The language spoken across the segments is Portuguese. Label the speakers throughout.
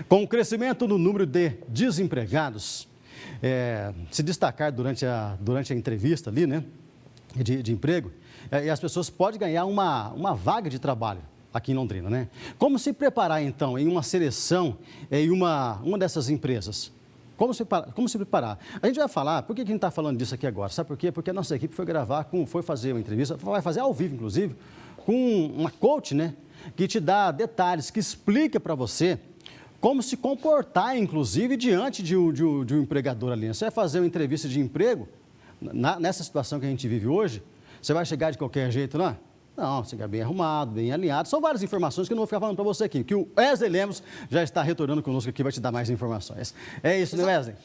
Speaker 1: Com o crescimento no número de desempregados, se destacar durante a entrevista ali, né, de emprego, e as pessoas podem ganhar uma vaga de trabalho aqui em Londrina, né? Como se preparar, então, em uma seleção em uma dessas empresas? Como se preparar? A gente vai falar, por que a gente está falando disso aqui agora? Sabe por quê? Porque a nossa equipe foi fazer uma entrevista, vai fazer ao vivo, inclusive, com uma coach, né? Que te dá detalhes, que explica para você como se comportar, inclusive, diante de um empregador ali. Você vai fazer uma entrevista de emprego, nessa situação que a gente vive hoje, você vai chegar de qualquer jeito lá? Não, você chegar bem arrumado, bem alinhado. São várias informações que eu não vou ficar falando para você aqui, que o Wesley Lemos já está retornando conosco aqui, vai te dar mais informações. É isso, né, Wesley?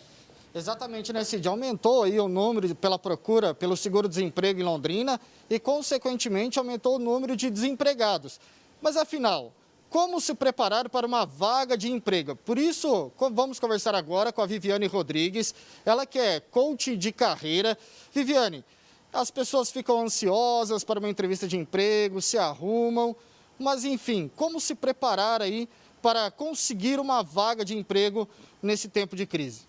Speaker 2: Exatamente, né, Cid? Aumentou aí o número pela procura pelo seguro-desemprego em Londrina e, consequentemente, aumentou o número de desempregados. Mas, afinal, como se preparar para uma vaga de emprego? Por isso, vamos conversar agora com a Viviane Rodrigues, ela que é coach de carreira. Viviane, as pessoas ficam ansiosas para uma entrevista de emprego, se arrumam, mas, enfim, como se preparar aí para conseguir uma vaga de emprego nesse tempo de crise?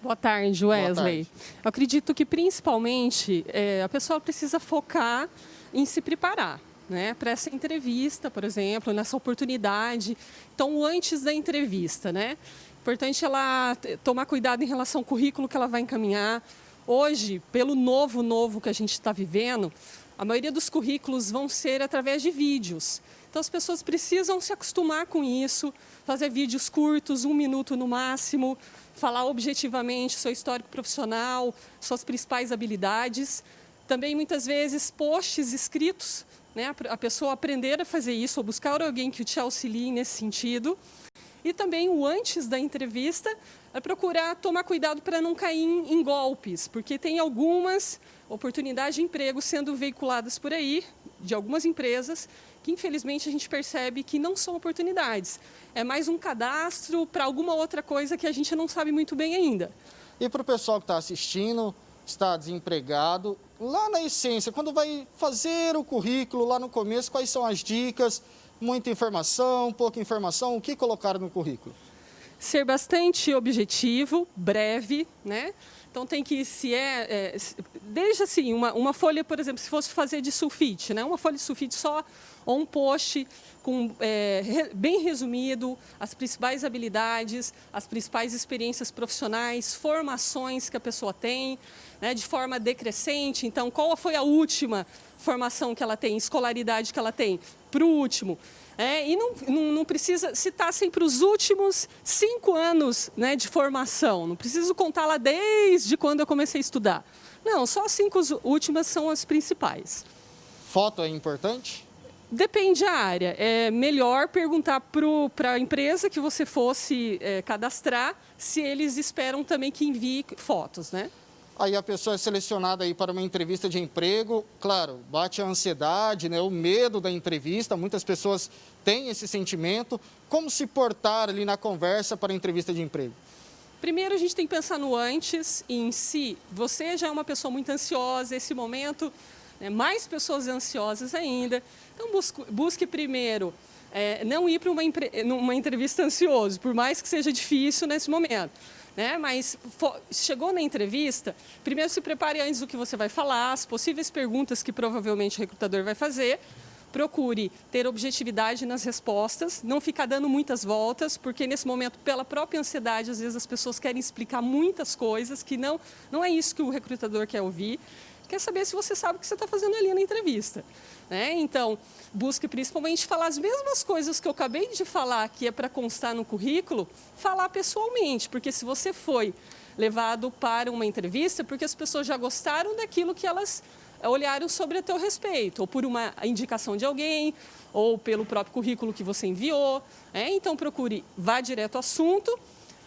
Speaker 3: Boa tarde, Wesley.
Speaker 2: Boa tarde.
Speaker 3: Eu acredito que, principalmente, a pessoa precisa focar em se preparar, né, para essa entrevista, por exemplo, nessa oportunidade. Então, antes da entrevista, né? Importante ela tomar cuidado em relação ao currículo que ela vai encaminhar. Hoje, pelo novo que a gente está vivendo, a maioria dos currículos vão ser através de vídeos. Então, as pessoas precisam se acostumar com isso, fazer vídeos curtos, 1 minuto no máximo, falar objetivamente seu histórico profissional, suas principais habilidades. Também, muitas vezes, posts escritos, né? A pessoa aprender a fazer isso, ou buscar alguém que te auxilie nesse sentido. E também o antes da entrevista é procurar tomar cuidado para não cair em golpes, porque tem algumas oportunidades de emprego sendo veiculadas por aí, de algumas empresas, que infelizmente a gente percebe que não são oportunidades. É mais um cadastro para alguma outra coisa que a gente não sabe muito bem ainda.
Speaker 2: E para o pessoal que está assistindo, está desempregado, lá na essência, quando vai fazer o currículo lá no começo, quais são as dicas? Muita informação, pouca informação, o que colocar no currículo?
Speaker 3: Ser bastante objetivo, breve, né? Então tem que, desde assim, uma folha, por exemplo, se fosse fazer de sulfite, né? Uma folha de sulfite só, ou um post bem resumido, as principais habilidades, as principais experiências profissionais, formações que a pessoa tem, né? De forma decrescente. Então, qual foi a última formação que ela tem, escolaridade que ela tem, para o último. E não precisa citar sempre os últimos 5 anos, né, de formação, não preciso contar lá desde quando eu comecei a estudar. Não, só as 5 últimas são as principais.
Speaker 2: Foto é importante?
Speaker 3: Depende da área. É melhor perguntar para a empresa que você fosse cadastrar se eles esperam também que envie fotos, né?
Speaker 2: Aí a pessoa é selecionada aí para uma entrevista de emprego, claro, bate a ansiedade, né, o medo da entrevista, muitas pessoas têm esse sentimento. Como se portar ali na conversa para a entrevista de emprego?
Speaker 3: Primeiro, a gente tem que pensar no antes e em si. Você já é uma pessoa muito ansiosa, esse momento, né, mais pessoas ansiosas ainda. Então, busque primeiro não ir para uma entrevista ansioso, por mais que seja difícil nesse momento. Né? Mas chegou na entrevista, primeiro se prepare antes do que você vai falar, as possíveis perguntas que provavelmente o recrutador vai fazer. Procure ter objetividade nas respostas, não ficar dando muitas voltas, porque nesse momento, pela própria ansiedade, às vezes as pessoas querem explicar muitas coisas que não é isso que o recrutador quer ouvir. Quer saber se você sabe o que você está fazendo ali na entrevista. Né? Então, busque principalmente falar as mesmas coisas que eu acabei de falar, que é para constar no currículo, falar pessoalmente, porque se você foi levado para uma entrevista, porque as pessoas já gostaram daquilo que elas olharam sobre a teu respeito, ou por uma indicação de alguém, ou pelo próprio currículo que você enviou. Então, vá direto ao assunto,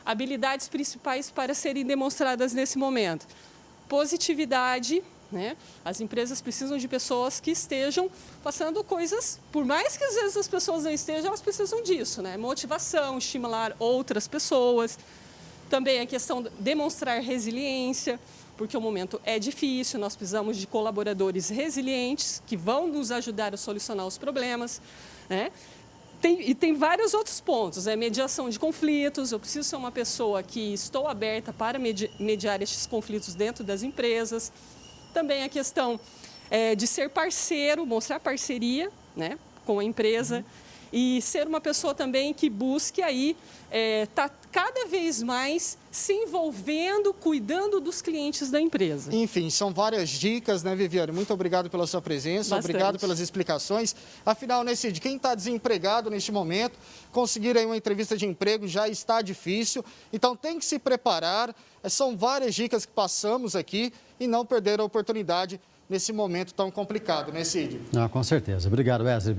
Speaker 3: habilidades principais para serem demonstradas nesse momento. Positividade. Né? As empresas precisam de pessoas que estejam passando coisas, por mais que às vezes as pessoas não estejam, elas precisam disso, né? Motivação, estimular outras pessoas. Também a questão de demonstrar resiliência, porque o momento é difícil, nós precisamos de colaboradores resilientes que vão nos ajudar a solucionar os problemas. Né? tem vários outros pontos, mediação de conflitos, eu preciso ser uma pessoa que estou aberta para mediar estes conflitos dentro das empresas. Também a questão de ser parceiro, mostrar parceria, né, com a empresa. E ser uma pessoa também que busque aí tá cada vez mais se envolvendo, cuidando dos clientes da empresa.
Speaker 2: Enfim, são várias dicas, né, Viviane? Muito obrigado pela sua presença,
Speaker 3: Bastante.
Speaker 2: Obrigado pelas explicações. Afinal, Necide, quem está desempregado neste momento, conseguir aí uma entrevista de emprego já está difícil, então tem que se preparar. São várias dicas que passamos aqui e não perder a oportunidade nesse momento tão complicado, né, Cid?
Speaker 1: Não, com certeza. Obrigado, Wesley.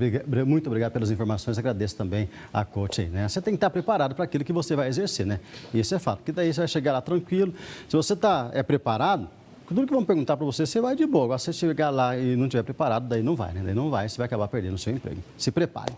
Speaker 1: Muito obrigado pelas informações. Agradeço também a coach aí, né? Você tem que estar preparado para aquilo que você vai exercer, né? Isso é fato, porque daí você vai chegar lá tranquilo. Se você está preparado, tudo que vão perguntar para você, você vai de boa. Agora, se você chegar lá e não estiver preparado, daí não vai, né? Daí não vai, você vai acabar perdendo o seu emprego. Se prepare.